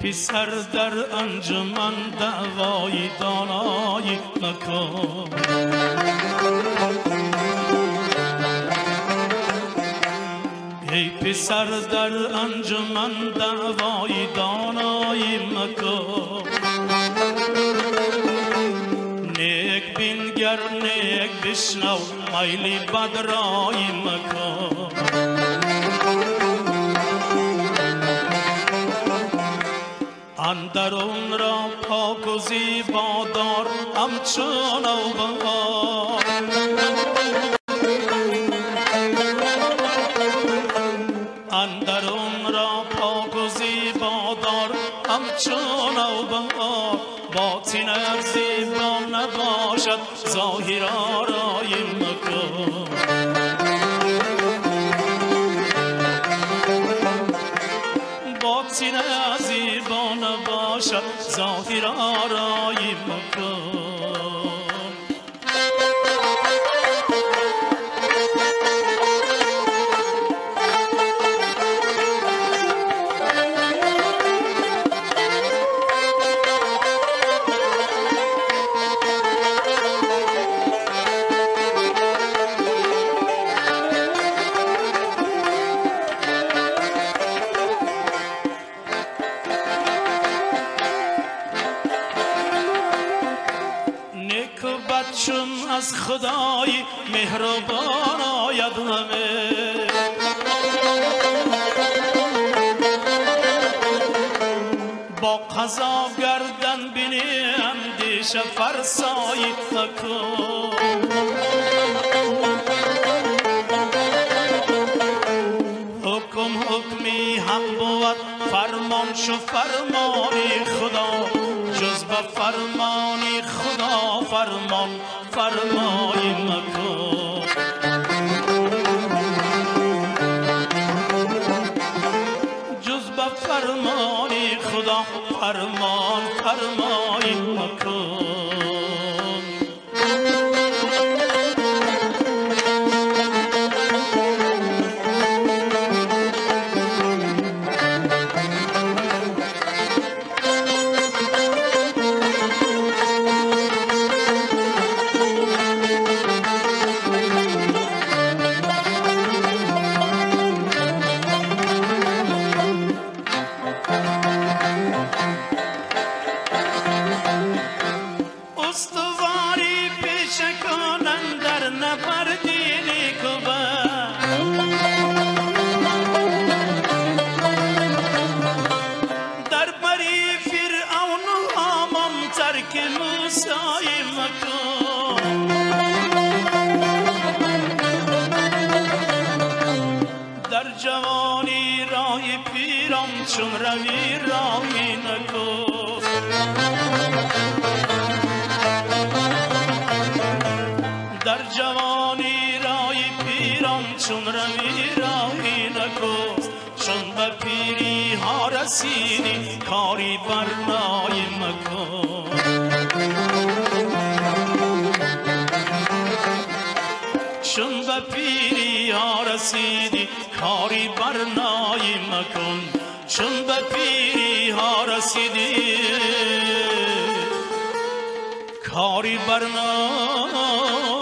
پسر در انجمن دعوای دانایی مکن. ای پسر در انجمن دعوای دانایی مکن. نیک بینگر نیک بشنو میلی بدرایی مکن. اندرون را پاک و زیبا دار همچون نوبهار. اندرون را پاک و زیبا دار همچون نوبهار. باطن ار زیبا نباشد ظاهر آرای مکن. باطن ار زیبا نباشد ظاهر آرای مکن. چون از خدای مهربان آید همه. با قضا گردن بینی اندیشه فرسایی مکن. حکم حکمی هم بود فرمان شو فرمانی خدا. جز به فرمانی خدا فرمان فرمای مکن. جز به فرمانی خدا فرمان فرمای مکن. استواری پیش کنن در نبردینی کبه. در بری فرعون و هامان ترک موسی مکن. در جوانی راه پیران چون روی راهی نکن. در جوانی رای پیران چون روی راهی نکن. چون به پیری ها رسیدی کاری برنای مکن. چون به پیری ها رسیدی کاری برنای مکن. چون به پیری ها رسیدی کاری برنای